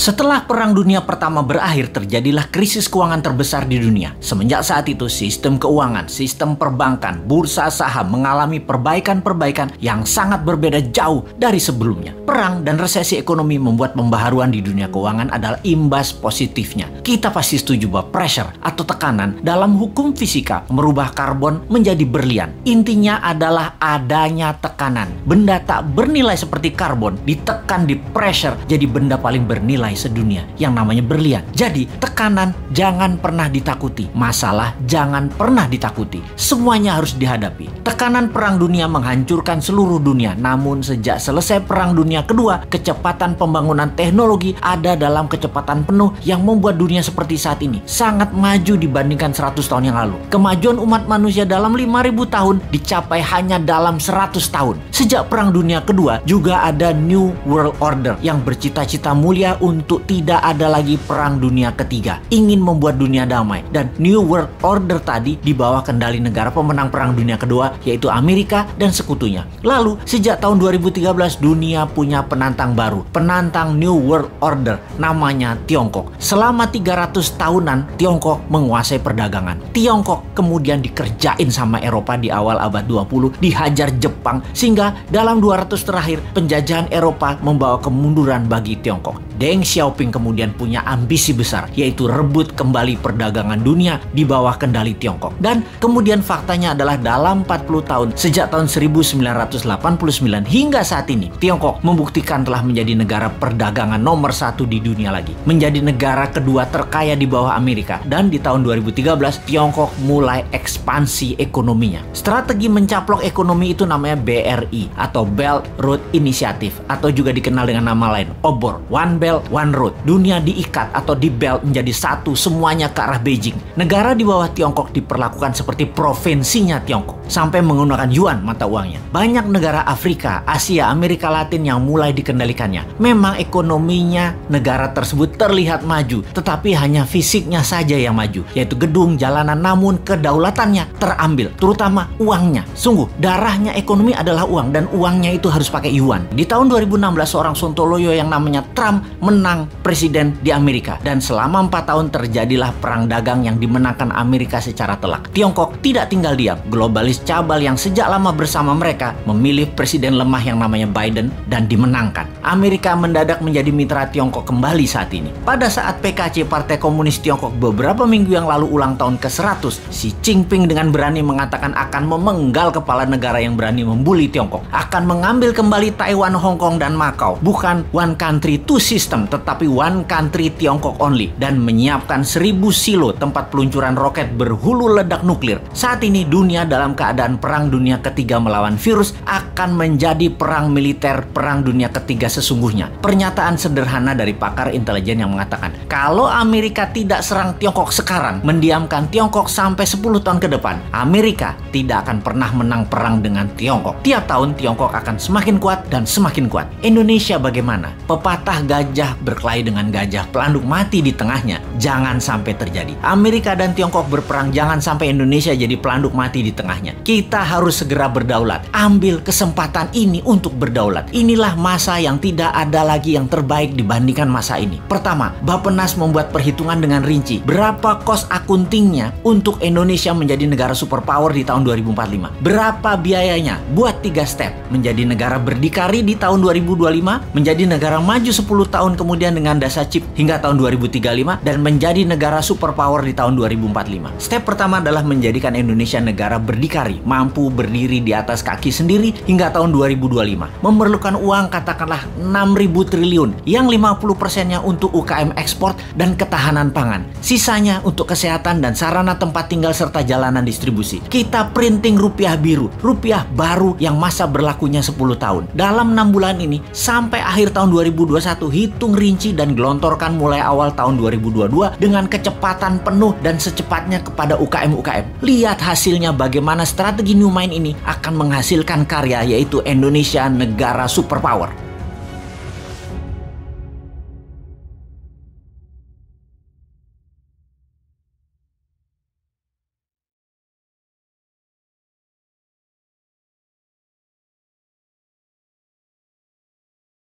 Setelah Perang Dunia Pertama berakhir, terjadilah krisis keuangan terbesar di dunia. Semenjak saat itu, sistem keuangan, sistem perbankan, bursa saham mengalami perbaikan-perbaikan yang sangat berbeda jauh dari sebelumnya. Perang dan resesi ekonomi membuat pembaharuan di dunia keuangan adalah imbas positifnya. Kita pasti setuju bahwa pressure atau tekanan dalam hukum fisika merubah karbon menjadi berlian. Intinya adalah adanya tekanan. Benda tak bernilai seperti karbon ditekan di pressure jadi benda paling bernilai sedunia yang namanya berlian. Jadi tekanan jangan pernah ditakuti, masalah jangan pernah ditakuti, semuanya harus dihadapi. Tekanan Perang Dunia menghancurkan seluruh dunia, namun sejak selesai Perang Dunia Kedua, kecepatan pembangunan teknologi ada dalam kecepatan penuh yang membuat dunia seperti saat ini sangat maju dibandingkan 100 tahun yang lalu. Kemajuan umat manusia dalam 5.000 tahun dicapai hanya dalam 100 tahun. Sejak Perang Dunia Kedua juga ada New World Order yang bercita-cita mulia untuk tidak ada lagi Perang Dunia Ketiga, ingin membuat dunia damai. Dan New World Order tadi di bawah kendali negara pemenang Perang Dunia Kedua, yaitu Amerika dan sekutunya. Lalu sejak tahun 2013 dunia punya penantang baru, penantang New World Order, namanya Tiongkok. Selama 300 tahunan Tiongkok menguasai perdagangan. Tiongkok kemudian dikerjain sama Eropa di awal abad 20, dihajar Jepang, sehingga dalam 200 terakhir penjajahan Eropa membawa kemunduran bagi Tiongkok. Deng Xiaoping kemudian punya ambisi besar, yaitu rebut kembali perdagangan dunia di bawah kendali Tiongkok. Dan kemudian faktanya adalah dalam 40 tahun, sejak tahun 1989 hingga saat ini, Tiongkok membuktikan telah menjadi negara perdagangan nomor 1 di dunia lagi. Menjadi negara kedua terkaya di bawah Amerika. Dan di tahun 2013, Tiongkok mulai ekspansi ekonominya. Strategi mencaplok ekonomi itu namanya BRI atau Belt Road Initiative, atau juga dikenal dengan nama lain, OBOR, One Belt One Road. Dunia diikat atau di belt menjadi satu, semuanya ke arah Beijing. Negara di bawah Tiongkok diperlakukan seperti provinsinya Tiongkok, sampai menggunakan yuan mata uangnya. Banyak negara Afrika, Asia, Amerika Latin yang mulai dikendalikannya. Memang ekonominya negara tersebut terlihat maju, tetapi hanya fisiknya saja yang maju, yaitu gedung, jalanan, namun kedaulatannya terambil, terutama uangnya. Sungguh, darahnya ekonomi adalah uang, dan uangnya itu harus pakai yuan. Di tahun 2016, seorang sontoloyo yang namanya Trump menang presiden di Amerika, dan selama 4 tahun terjadilah perang dagang yang dimenangkan Amerika secara telak. Tiongkok tidak tinggal diam. Globalis cabal yang sejak lama bersama mereka memilih presiden lemah yang namanya Biden dan dimenangkan. Amerika mendadak menjadi mitra Tiongkok kembali saat ini. Pada saat PKC, Partai Komunis Tiongkok, beberapa minggu yang lalu ulang tahun ke-100, Xi Jinping dengan berani mengatakan akan memenggal kepala negara yang berani membuli Tiongkok, akan mengambil kembali Taiwan, Hong Kong, dan Macau. Bukan one country two system, tetapi one country Tiongkok only, dan menyiapkan 1000 silo tempat peluncuran roket berhulu ledak nuklir. Saat ini dunia dalam keadaan Perang Dunia Ketiga melawan virus akan menjadi perang militer Perang Dunia Ketiga sesungguhnya. Pernyataan sederhana dari pakar intelijen yang mengatakan, kalau Amerika tidak serang Tiongkok sekarang, mendiamkan Tiongkok sampai 10 tahun ke depan, Amerika tidak akan pernah menang perang dengan Tiongkok. Tiap tahun Tiongkok akan semakin kuat dan semakin kuat. Indonesia bagaimana? Pepatah gajah berkelahi dengan gajah, pelanduk mati di tengahnya. Jangan sampai terjadi. Amerika dan Tiongkok berperang, jangan sampai Indonesia jadi pelanduk mati di tengahnya. Kita harus segera berdaulat. Ambil kesempatan ini untuk berdaulat. Inilah masa yang tidak ada lagi yang terbaik dibandingkan masa ini. Pertama, Bappenas membuat perhitungan dengan rinci. Berapa cost accountingnya untuk Indonesia menjadi negara superpower di tahun 2045? Berapa biayanya? Buat 3 step. Menjadi negara berdikari di tahun 2025, menjadi negara maju 10 tahun kemudian dengan dasa chip hingga tahun 2035, dan menjadi negara superpower di tahun 2045. Step pertama adalah menjadikan Indonesia negara berdikari, mampu berdiri di atas kaki sendiri hingga tahun 2025. Memerlukan uang katakanlah 6.000 triliun, yang 50%-nya untuk UKM ekspor dan ketahanan pangan. Sisanya untuk kesehatan dan sarana tempat tinggal serta jalanan distribusi. Kita printing rupiah biru, rupiah baru yang masa berlakunya 10 tahun. Dalam 6 bulan ini sampai akhir tahun 2021, hitung rinci dan gelontorkan mulai awal tahun 2022 dengan kecepatan penuh dan secepatnya kepada UKM-UKM. Lihat hasilnya bagaimana strategi New Mind ini akan menghasilkan karya, yaitu Indonesia negara superpower.